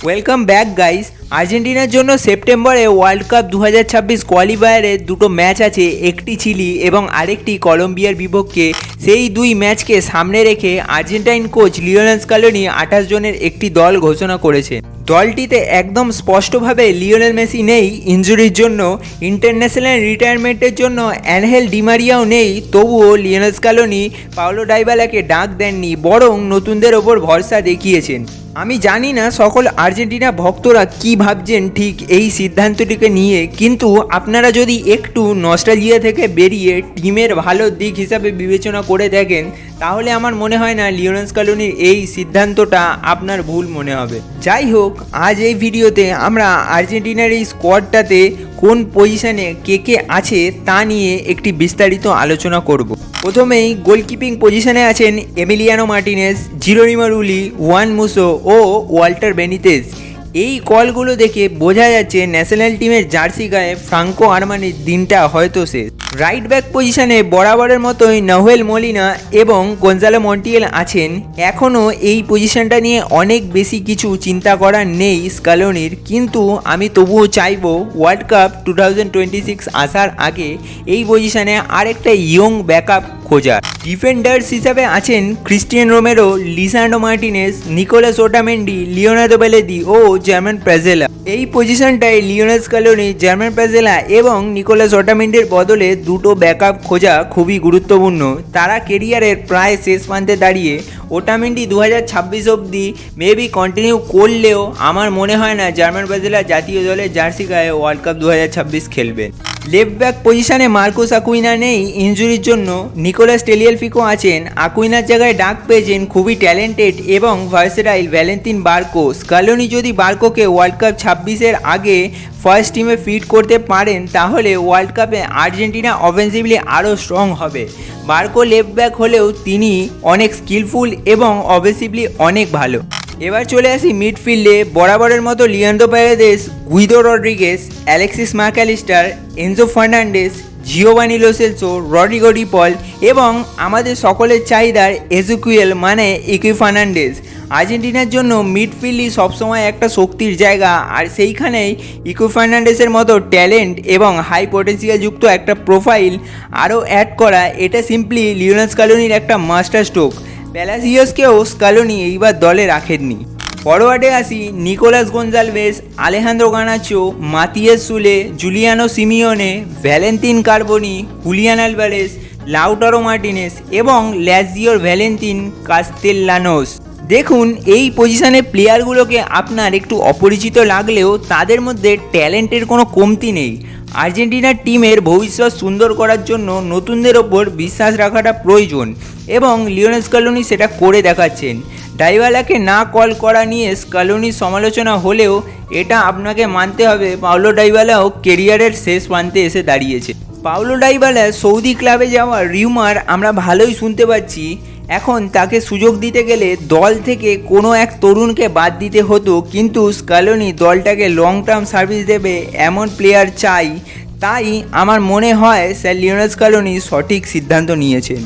Welcome back guys. আর্জেন্টিনার জন্য সেপ্টেম্বরে ওয়ার্ল্ড কাপ 2026 কোয়ালিফায়ারে দুটো ম্যাচ আছে, একটি চিলি এবং আরেকটি কলম্বিয়ার বিপক্ষে। সেই দুই ম্যাচকে সামনে রেখে আর্জেন্টাইন কোচ লিওনেল স্কালোনি 28 জনের একটি দল ঘোষণা করেছে। দলটিতে একদম স্পষ্টভাবে লিওনেল মেসি নেই ইনজুরির জন্য, ইন্টারন্যাশনাল রিটায়ারমেন্টের জন্য অ্যানহেল ডিমারিয়াও নেই। তবুও লিওনেল স্কালোনি পাওলো ডাইবালাকে ডাক দেননি, বরং নতুনদের ওপর ভরসা দেখিয়েছেন। আমি জানি না সকল আর্জেন্টিনা ভক্তরা কি ভাবছেন ঠিক এই সিদ্ধান্তটিকে নিয়ে, কিন্তু আপনারা যদি একটু নস্টালজিয়া থেকে বেরিয়ে টিমের ভালো দিক হিসাবে বিবেচনা করে দেখেন, তাহলে আমার মনে হয় না লিওনেল স্কালোনির এই সিদ্ধান্তটা আপনার ভুল মনে হবে। যাই হোক, আজ এই ভিডিওতে আমরা আর্জেন্টিনার এই স্কোয়াডটাতে কোন পজিশনে কে কে আছে তা নিয়ে একটি বিস্তারিত আলোচনা করব। প্রথমেই গোলকিপিং পজিশনে আছেন Emiliano Martinez, Geronimo Rulli, Juan Musso ও ওয়াল্টার বেনিতেজ। এই কলগুলো দেখে বোঝা যাচ্ছে ন্যাশনাল টিমের জার্সি গায়ে ফ্রাঙ্কো আরমানির দিনটা হয়তো শেষ। রাইট ব্যাক পজিশনে বরাবরের মতোই নাহুয়েল মোলিনা এবং গঞ্জালো মন্টিয়েল আছেন। এখনও এই পজিশনটা নিয়ে অনেক বেশি কিছু চিন্তা করার নেই স্কালোনির, কিন্তু আমি তবুও চাইব ওয়ার্ল্ড কাপ 2026 আসার আগে এই পজিশনে আরেকটা ইয়ং ব্যাকআপ খোঁজা। ডিফেন্ডার্স হিসাবে আছেন Cristian Romero, Lisandro Martinez, Nicolas Otamendi, Leonardo Balerdi ও জার্মান প্রাজেলা। এই পজিশনটায় লিওনেল স্কালোনি জার্মান প্রাজেলা এবং নিকোলাস ওটামেন্ডির বদলে দুটো ব্যাকআপ খোঁজা খুবই গুরুত্বপূর্ণ। তারা কেরিয়ারের প্রায় শেষ প্রান্তে দাঁড়িয়ে। ওটামেন্ডি 2026 অবধি মেবি কন্টিনিউ করলেও আমার মনে হয় না জার্মান প্রাজেলা জাতীয় দলের জার্সি গায়ে ওয়ার্ল্ড কাপ 2026 খেলবেন। লেফট ব্যাক পজিশনে মার্কোস আকুইনা নেই ইনজুরির জন্য। নিকোলাস টেলিয়ালফিকো আছেন। আকুইনার জায়গায় ডাক পেয়েছেন খুবই ট্যালেন্টেড এবং ভার্সেটাইল ভ্যালেন্তিন বার্কো। স্কালোনি যদি বার্কোকে ওয়ার্ল্ড কাপ 26-এর আগে ফার্স্ট টিমে ফিট করতে পারেন, তাহলে ওয়ার্ল্ড কাপে আর্জেন্টিনা অফেন্সিভলি আরও স্ট্রং হবে। বার্কো লেফট ব্যাক হলেও তিনি অনেক স্কিলফুল এবং অফেন্সিভলি অনেক ভালো। এবার চলে আসি মিডফিল্ডে। বরাবরের মতো Leandro Paredes, Guido Rodriguez, Alexis Mac Allister, Enzo Fernandez, Giovani Lo Celso, Rodrigo De Paul এবং আমাদের সকলের চাহিদার এজেকিয়েল মানে ইকি ফার্নান্ডেজ। আর্জেন্টিনার জন্য মিডফিল্ডই সবসময় একটা শক্তির জায়গা, আর সেইখানেই ইকি ফার্নান্ডেসের মতো ট্যালেন্ট এবং হাই পোটেন্সিয়াল যুক্ত একটা প্রোফাইল আরও অ্যাড করা, এটা সিম্পলি লিওনেল স্কালোনির একটা মাস্টার স্ট্রোক। প্যালাসিওসকেও স্কালোনি এইবার দলে রাখেননি। ফরওয়ার্ডে আসি Nicolas Gonzalez, Alejandro Garnacho, Matias Soule, Giuliano Simeone, Valentin Carboni, Julian Alvarez, Lautaro Martinez এবং লাজিওর ভ্যালেন্তিন কাস্তেলানোস। দেখুন, এই পজিশনের প্লেয়ারগুলোকে আপনার একটু অপরিচিত লাগলেও তাদের মধ্যে ট্যালেন্টের কোনো কমতি নেই। আর্জেন্টিনার টিমের ভবিষ্যৎ সুন্দর করার জন্য নতুনদের ওপর বিশ্বাস রাখাটা প্রয়োজন এবং লিওনেল স্কালোনি সেটা করে দেখাচ্ছেন। ডাইবালাকে না কল করা নিয়ে স্কালোনির সমালোচনা হলেও এটা আপনাকে মানতে হবে, পাওলো ডাইবালাও কেরিয়ারের শেষ প্রান্তে এসে দাঁড়িয়েছে। পাওলো ডাইবালা সৌদি ক্লাবে যাওয়ার রিউমার আমরা ভালোই শুনতে পাচ্ছি। এখন তাকে সুযোগ দিতে গেলে দল থেকে কোনো এক তরুণকে বাদ দিতে হতো, কিন্তু স্কালোনি দলটাকে লং টার্ম সার্ভিস দেবে এমন প্লেয়ার চাই। তাই আমার মনে হয় স্যার লিওনেল স্কালোনি সঠিক সিদ্ধান্ত নিয়েছেন।